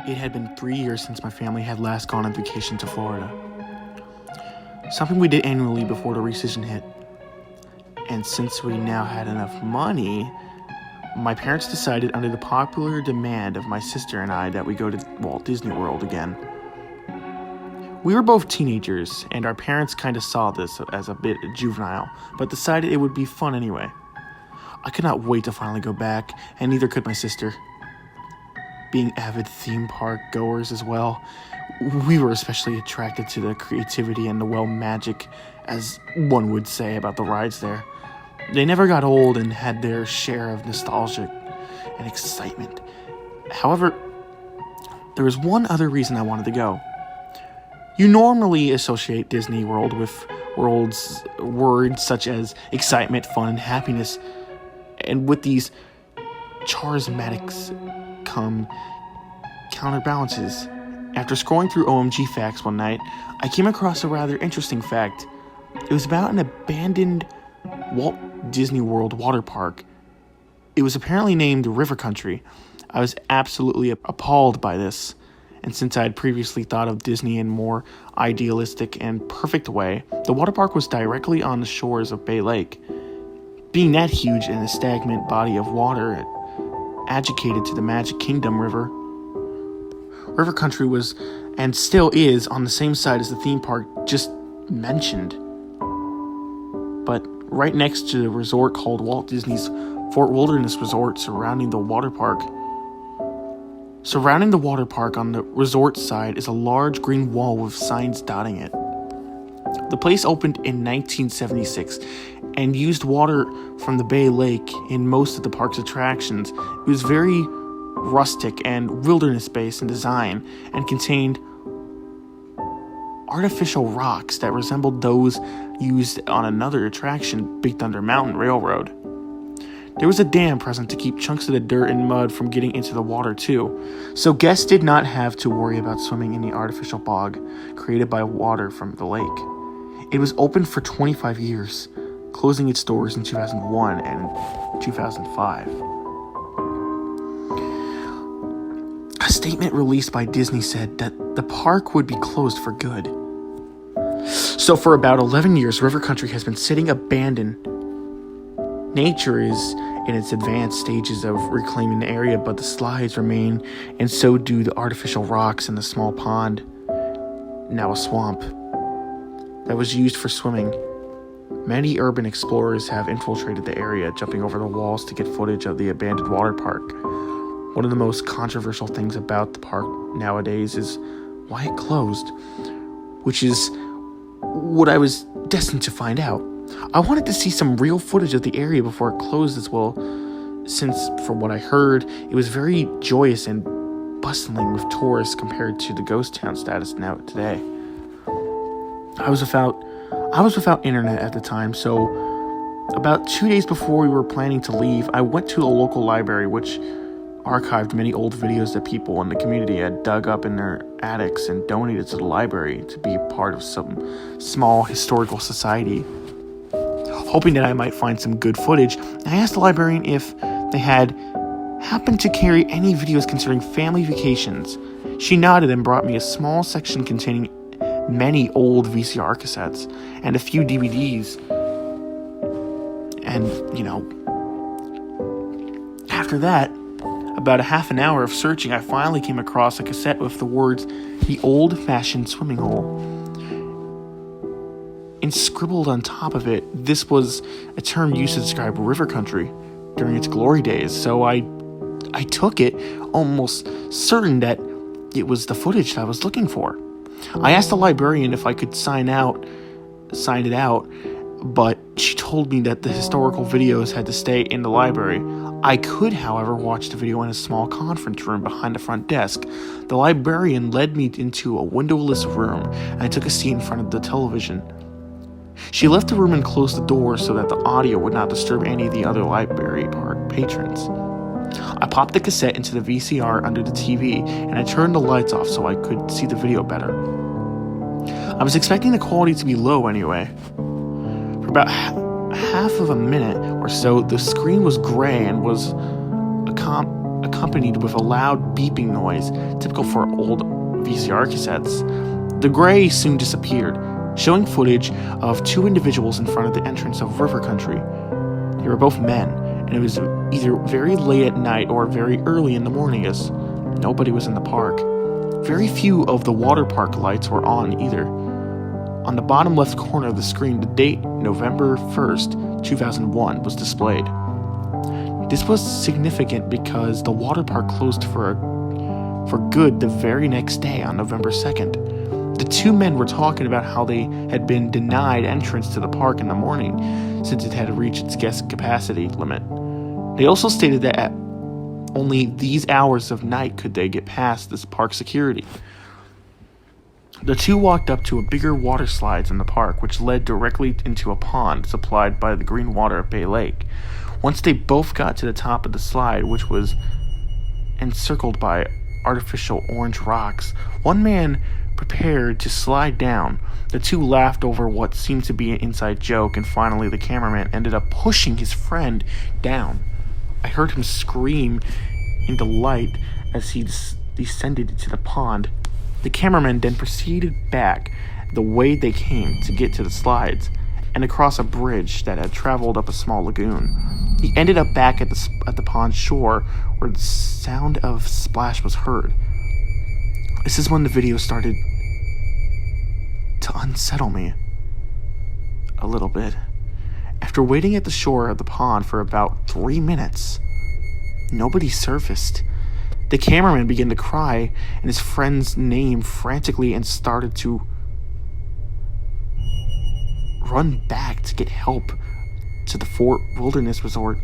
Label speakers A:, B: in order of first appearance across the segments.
A: It had been 3 years since my family had last gone on vacation to Florida. Something we did annually before the recession hit. And since we now had enough money, my parents decided, under the popular demand of my sister and I, that we go to Walt Disney World again. We were both teenagers, and our parents kind of saw this as a bit juvenile, but decided it would be fun anyway. I could not wait to finally go back, and neither could my sister. Being avid theme park goers as well, we were especially attracted to the creativity and the magic, as one would say, about the rides there. They never got old and had their share of nostalgia and excitement. However, there was one other reason I wanted to go. You normally associate Disney World with words such as excitement, fun, and happiness, and with these charismatics come counterbalances. After scrolling through OMG Facts one night, I came across a rather interesting fact. It was about an abandoned Walt Disney World water park. It was apparently named River Country. I was absolutely appalled by this, and since I had previously thought of Disney in a more idealistic and perfect way, the water park was directly on the shores of Bay Lake. Being that huge and a stagnant body of water adjudicated to the Magic Kingdom River, River Country was, and still is, on the same side as the theme park just mentioned, but right next to the resort called Walt Disney's Fort Wilderness Resort surrounding the water park. Surrounding the water park on the resort side is a large green wall with signs dotting it. The place opened in 1976 and used water from the Bay Lake in most of the park's attractions. It was very rustic and wilderness-based in design and contained artificial rocks that resembled those used on another attraction, Big Thunder Mountain Railroad. There was a dam present to keep chunks of the dirt and mud from getting into the water too, so guests did not have to worry about swimming in the artificial bog created by water from the lake. It was open for 25 years, closing its doors in 2001 and 2005. A statement released by Disney said that the park would be closed for good. So for about 11 years, River Country has been sitting abandoned. Nature is in its advanced stages of reclaiming the area, but the slides remain, and so do the artificial rocks in the small pond, now a swamp, that was used for swimming. Many urban explorers have infiltrated the area, jumping over the walls to get footage of the abandoned water park. One of the most controversial things about the park nowadays is why it closed, which is what I was destined to find out. I wanted to see some real footage of the area before it closed as well, since, from what I heard, it was very joyous and bustling with tourists compared to the ghost town status now today. I was without internet at the time, so about 2 days before we were planning to leave, I went to a local library which archived many old videos that people in the community had dug up in their attics and donated to the library to be part of some small historical society. Hoping that I might find some good footage, I asked the librarian if they had happened to carry any videos concerning family vacations. She nodded and brought me a small section containing many old VCR cassettes and a few DVDs. And, after that, about a half an hour of searching, I finally came across a cassette with the words, "The Old-Fashioned Swimming Hole." And scribbled on top of it, this was a term used to describe River Country during its glory days, so I took it, almost certain that it was the footage that I was looking for. I asked the librarian if I could sign it out, but she told me that the historical videos had to stay in the library. I could, however, watch the video in a small conference room behind the front desk. The librarian led me into a windowless room, and I took a seat in front of the television. She left the room and closed the door so that the audio would not disturb any of the other library park patrons. I popped the cassette into the VCR under the TV, and I turned the lights off so I could see the video better. I was expecting the quality to be low anyway. For about half of a minute or so, the screen was gray and was accompanied with a loud beeping noise, typical for old VCR cassettes. The gray soon disappeared, showing footage of two individuals in front of the entrance of river country. They were both men, and it was either very late at night or very early in the morning, as nobody was in the park. Very few of the water park lights were on either. On the bottom left corner of the screen, the date, November 1st, 2001, was displayed. This was significant because the water park closed for good the very next day on November 2nd. The two men were talking about how they had been denied entrance to the park in the morning since it had reached its guest capacity limit. They also stated that at only these hours of night could they get past this park security. The two walked up to a bigger water slides in the park, which led directly into a pond supplied by the green water of Bay Lake. Once they both got to the top of the slide, which was encircled by artificial orange rocks, one man prepared to slide down. The two laughed over what seemed to be an inside joke, and finally the cameraman ended up pushing his friend down. I heard him scream in delight as he descended into the pond. The cameraman then proceeded back the way they came to get to the slides and across a bridge that had traveled up a small lagoon. He ended up back at the pond shore where the sound of splash was heard. This is when the video started to unsettle me a little bit. After waiting at the shore of the pond for about 3 minutes, nobody surfaced. The cameraman began to cry and his friend's name frantically and started to run back to get help to the Fort Wilderness Resort.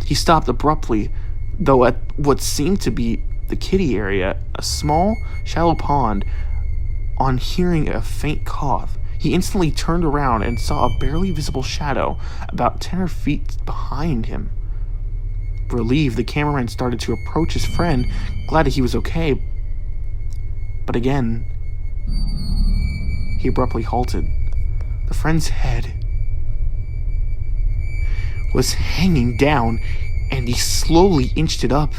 A: He stopped abruptly, though at what seemed to be the kiddie area, a small, shallow pond. On hearing a faint cough, he instantly turned around and saw a barely visible shadow about 10 feet behind him. Relieved, the cameraman started to approach his friend, glad that he was okay. But again, he abruptly halted. The friend's head was hanging down, and he slowly inched it up.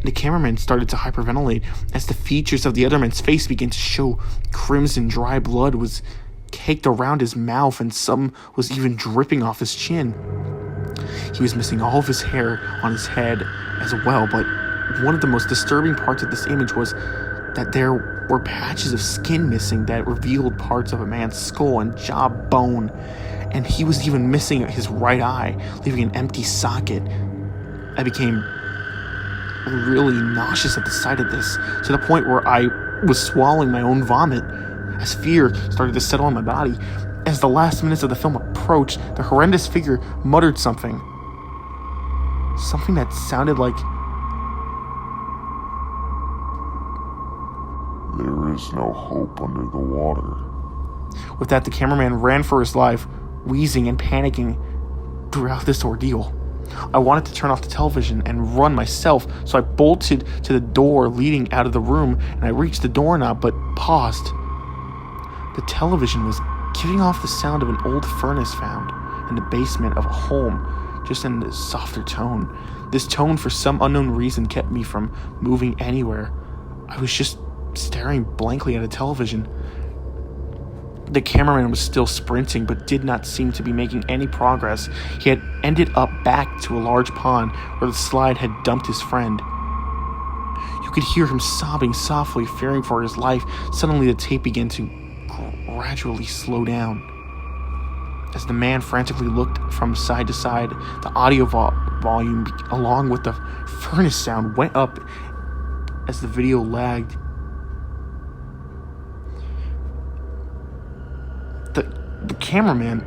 A: The cameraman started to hyperventilate as the features of the other man's face began to show. Crimson, dry blood was caked around his mouth, and some was even dripping off his chin. He was missing all of his hair on his head as well, but one of the most disturbing parts of this image was that there were patches of skin missing that revealed parts of a man's skull and jawbone, and he was even missing his right eye, leaving an empty socket. I became really nauseous at the sight of this, to the point where I was swallowing my own vomit as fear started to settle on my body. As the last minutes of the film approached, the horrendous figure muttered something that sounded like,
B: "There is no hope under the water."
A: With that, the cameraman ran for his life, wheezing and panicking throughout this ordeal. I wanted to turn off the television and run myself, so I bolted to the door leading out of the room, and I reached the doorknob but paused. The television was giving off the sound of an old furnace found in the basement of a home, just in a softer tone. This tone, for some unknown reason, kept me from moving anywhere. I was just staring blankly at a television. The cameraman was still sprinting, but did not seem to be making any progress. He had ended up back to a large pond where the slide had dumped his friend. You could hear him sobbing softly, fearing for his life. Suddenly, the tape began to gradually slow down. As the man frantically looked from side to side, the audio volume, along with the furnace sound, went up as the video lagged. The cameraman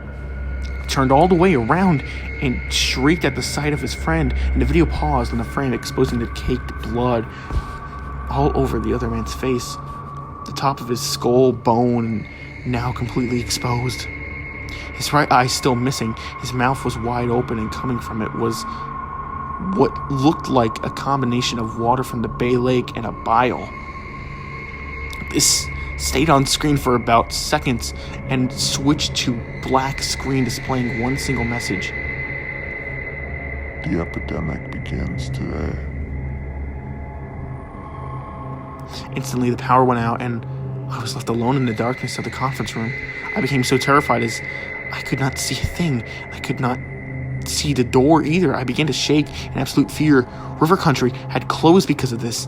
A: turned all the way around and shrieked at the sight of his friend, and the video paused in the frame, exposing the caked blood all over the other man's face, the top of his skull, bone, now completely exposed. His right eye still missing, his mouth was wide open, and coming from it was what looked like a combination of water from the Bay Lake and a bile. This stayed on screen for about seconds and switched to black screen displaying one single message.
B: The epidemic begins today.
A: Instantly, the power went out, and I was left alone in the darkness of the conference room. I became so terrified as I could not see a thing. I could not see the door either. I began to shake in absolute fear. River Country had closed because of this,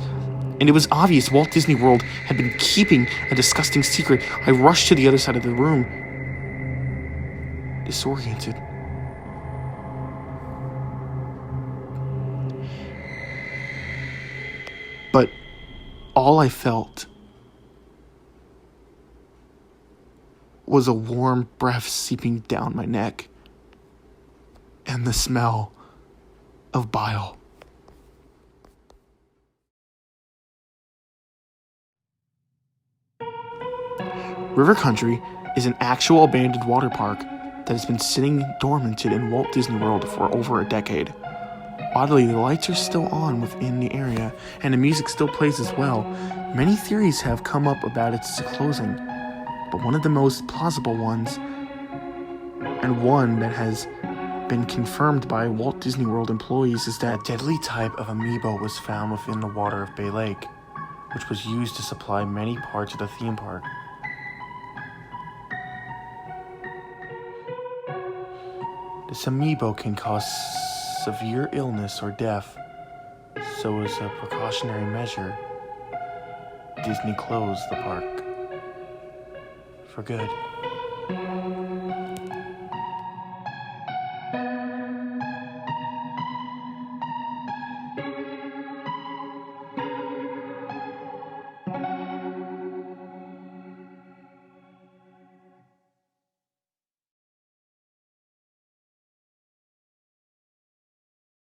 A: and it was obvious Walt Disney World had been keeping a disgusting secret. I rushed to the other side of the room, disoriented. But all I felt was a warm breath seeping down my neck and the smell of bile. River Country is an actual abandoned water park that has been sitting dormanted in Walt Disney World for over a decade. Oddly, the lights are still on within the area, and the music still plays as well. Many theories have come up about its closing, but one of the most plausible ones, and one that has been confirmed by Walt Disney World employees, is that a deadly type of amoeba was found within the water of Bay Lake, which was used to supply many parts of the theme park. This amoeba can cause severe illness or death, so as a precautionary measure, Disney closed the park for good.